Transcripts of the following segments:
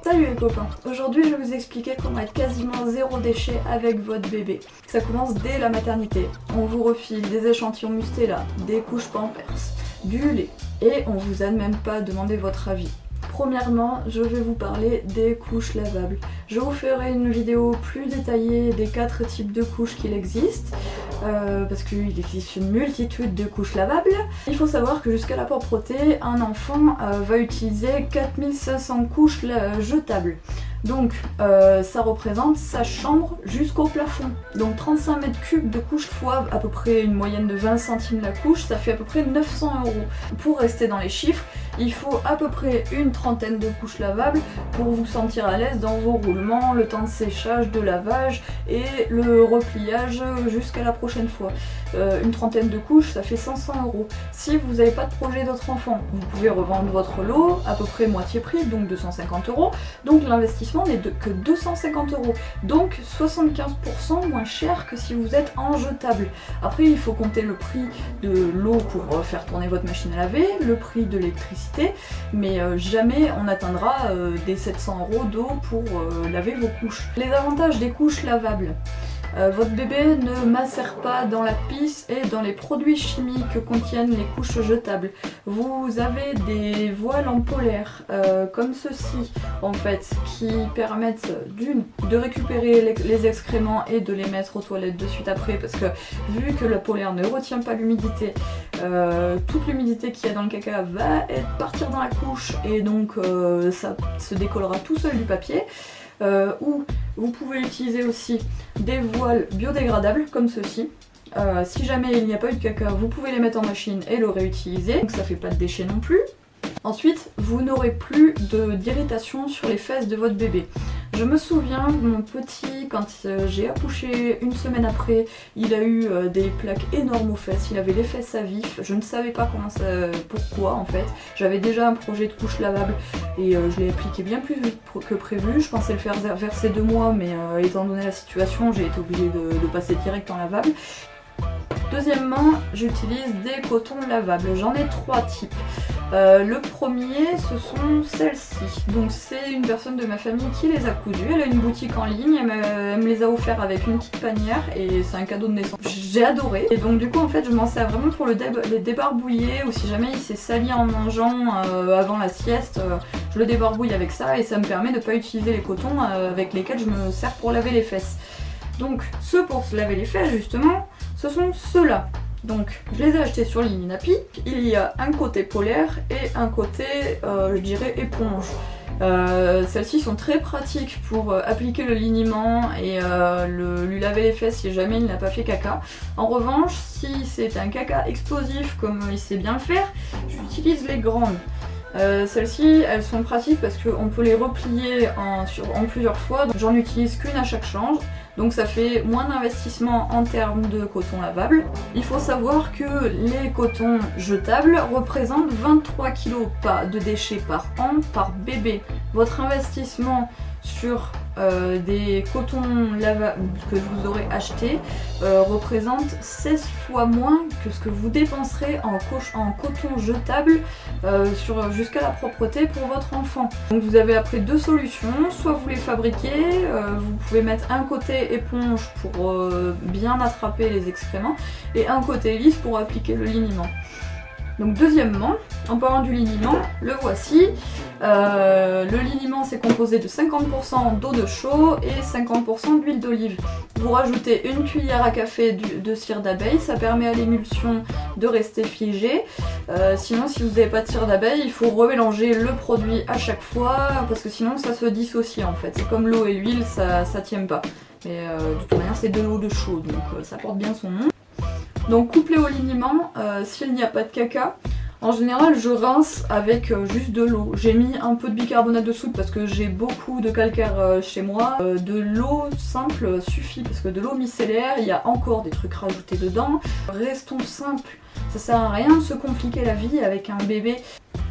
Salut les copains, aujourd'hui je vais vous expliquer comment être quasiment zéro déchet avec votre bébé. Ça commence dès la maternité. On vous refile des échantillons Mustela, des couches Pampers, du lait et on vous a même pas demandé votre avis. Premièrement, je vais vous parler des couches lavables. Je vous ferai une vidéo plus détaillée des 4 types de couches qu'il existe, parce qu'il existe une multitude de couches lavables. Il faut savoir que jusqu'à la propreté, un enfant va utiliser 4500 couches jetables. Donc ça représente sa chambre jusqu'au plafond. Donc 35 mètres cubes de couches fois à peu près une moyenne de 20 centimes la couche, ça fait à peu près 900 €. Pour rester dans les chiffres, il faut à peu près une trentaine de couches lavables pour vous sentir à l'aise dans vos roulements, le temps de séchage, de lavage et le repliage jusqu'à la prochaine fois. Une trentaine de couches, ça fait 500 €. Si vous n'avez pas de projet d'autres enfants, vous pouvez revendre votre lot à peu près moitié prix, donc 250 €. Donc l'investissement n'est que 250 €. Donc 75% moins cher que si vous êtes en jetable. Après, il faut compter le prix de l'eau pour faire tourner votre machine à laver, le prix de l'électricité, mais jamais on atteindra des 700 € d'eau pour laver vos couches. Les avantages des couches lavables. Votre bébé ne macère pas dans la pisse et dans les produits chimiques que contiennent les couches jetables. Vous avez des voiles en polaire, comme ceci en fait, qui permettent de récupérer les excréments et de les mettre aux toilettes de suite après, parce que vu que la polaire ne retient pas l'humidité, toute l'humidité qu'il y a dans le caca va partir dans la couche et donc ça se décollera tout seul du papier. Ou vous pouvez utiliser aussi des voiles biodégradables comme ceci. Si jamais il n'y a pas eu de caca, vous pouvez les mettre en machine et le réutiliser, donc ça fait pas de déchets non plus. Ensuite, vous n'aurez plus d'irritation sur les fesses de votre bébé. Je me souviens, mon petit, quand j'ai accouché une semaine après, il a eu des plaques énormes aux fesses, il avait les fesses à vif, je ne savais pas pourquoi en fait. J'avais déjà un projet de couche lavable et je l'ai appliqué bien plus vite que prévu. Je pensais le faire vers ces 2 mois, mais étant donné la situation, j'ai été obligée de passer direct en lavable. Deuxièmement, j'utilise des cotons lavables. J'en ai 3 types. Le premier, ce sont celles-ci. Donc c'est une personne de ma famille qui les a cousues. Elle a une boutique en ligne, elle me les a offerts avec une petite panière et c'est un cadeau de naissance. J'ai adoré. Et donc du coup en fait je m'en sers vraiment pour les débarbouiller, ou si jamais il s'est sali en mangeant avant la sieste, je le débarbouille avec ça et ça me permet de ne pas utiliser les cotons avec lesquels je me sers pour laver les fesses. Donc ceux pour se laver les fesses justement, ce sont ceux-là. Donc je les ai achetés sur Liminapi. Il y a un côté polaire et un côté, je dirais, éponge. Celles-ci sont très pratiques pour appliquer le liniment et lui laver les fesses si jamais il n'a pas fait caca. En revanche, si c'est un caca explosif comme il sait bien le faire, j'utilise les grandes. Celles-ci, elles sont pratiques parce qu'on peut les replier en plusieurs fois. J'en utilise qu'une à chaque change. Donc ça fait moins d'investissement en termes de coton lavable. Il faut savoir que les cotons jetables représentent 23 kg de déchets par an par bébé. Votre investissement sur des cotons lavables que vous aurez achetés représente 16 fois moins que ce que vous dépenserez en coton jetable jusqu'à la propreté pour votre enfant. Donc vous avez après 2 solutions, soit vous les fabriquez, vous pouvez mettre un côté éponge pour bien attraper les excréments et un côté lisse pour appliquer le liniment. Donc deuxièmement, en parlant du liniment, le voici. Le liniment c'est composé de 50% d'eau de chaux et 50% d'huile d'olive. Vous rajoutez une cuillère à café de cire d'abeille, ça permet à l'émulsion de rester figée. Sinon si vous n'avez pas de cire d'abeille, il faut remélanger le produit à chaque fois parce que sinon ça se dissocie en fait. C'est comme l'eau et l'huile, ça tient pas. Mais de toute manière c'est de l'eau de chaux, donc ça porte bien son nom. Donc couplé au liniment, s'il n'y a pas de caca, en général je rince avec juste de l'eau. J'ai mis un peu de bicarbonate de soude parce que j'ai beaucoup de calcaire chez moi. De l'eau simple suffit parce que de l'eau micellaire, il y a encore des trucs rajoutés dedans. Restons simples, ça sert à rien de se compliquer la vie avec un bébé.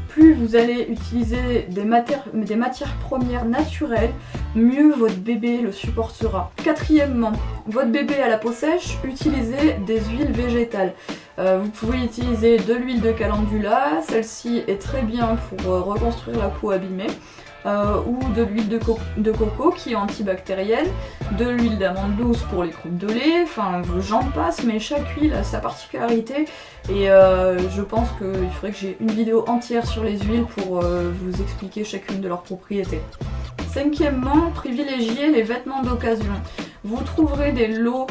Plus vous allez utiliser des matières premières naturelles, mieux votre bébé le supportera. Quatrièmement, votre bébé à la peau sèche, utilisez des huiles végétales. Vous pouvez utiliser de l'huile de calendula, celle-ci est très bien pour reconstruire la peau abîmée. ou de l'huile de coco qui est antibactérienne, de l'huile d'amande douce pour les croûtes de lait, enfin j'en passe, mais chaque huile a sa particularité et je pense qu'il faudrait que j'ai une vidéo entière sur les huiles pour vous expliquer chacune de leurs propriétés. Cinquièmement, privilégiez les vêtements d'occasion. Vous trouverez des lots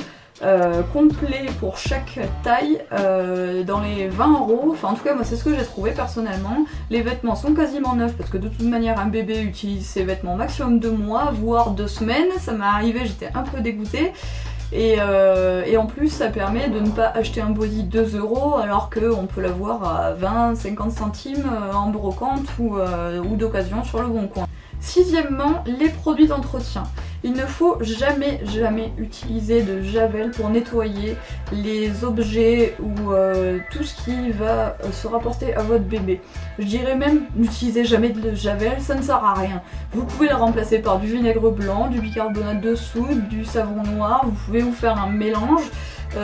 complet pour chaque taille dans les 20 €. Enfin en tout cas moi c'est ce que j'ai trouvé personnellement. Les vêtements sont quasiment neufs parce que de toute manière un bébé utilise ses vêtements maximum 2 mois voire 2 semaines. Ça m'est arrivé, j'étais un peu dégoûtée. Et en plus ça permet de ne pas acheter un body 2 € alors qu'on peut l'avoir à 20-50 centimes en brocante ou d'occasion sur le bon coin. Sixièmement, les produits d'entretien. Il ne faut jamais utiliser de javel pour nettoyer les objets ou tout ce qui va se rapporter à votre bébé. Je dirais même n'utilisez jamais de javel, ça ne sert à rien. Vous pouvez le remplacer par du vinaigre blanc, du bicarbonate de soude, du savon noir, vous pouvez vous faire un mélange.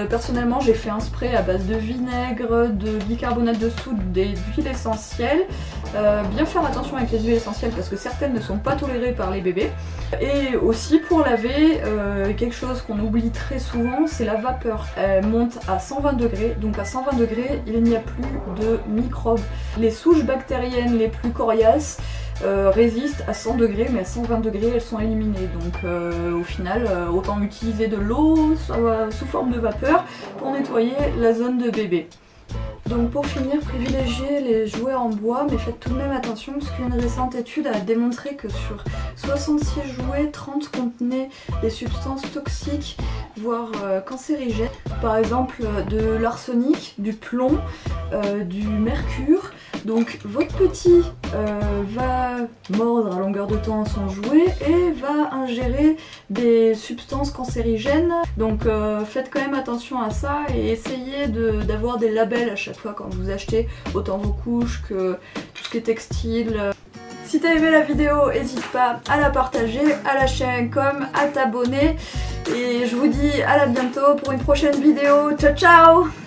Personnellement j'ai fait un spray à base de vinaigre, de bicarbonate de soude, d'huiles essentielles. Bien faire attention avec les huiles essentielles parce que certaines ne sont pas tolérées par les bébés. Et aussi pour laver, quelque chose qu'on oublie très souvent, c'est la vapeur. Elle monte à 120 degrés, donc à 120 degrés il n'y a plus de microbes. Les souches bactériennes les plus coriaces résistent à 100 degrés, mais à 120 degrés elles sont éliminées. Donc au final, autant utiliser de l'eau sous forme de vapeur pour nettoyer la zone de bébé. Donc pour finir, privilégiez les jouets en bois, mais faites tout de même attention parce qu'une récente étude a démontré que sur 66 jouets, 30 contenaient des substances toxiques, voire cancérigènes. Par exemple de l'arsenic, du plomb, du mercure. Donc votre petit va mordre à longueur de temps son jouet et va ingérer des substances cancérigènes. Donc faites quand même attention à ça et essayez d'avoir des labels à chaque fois quand vous achetez, autant vos couches que tout ce qui est textile. Si t'as aimé la vidéo, n'hésite pas à la partager, à lâcher un com, à t'abonner. Et je vous dis à bientôt pour une prochaine vidéo. Ciao ciao!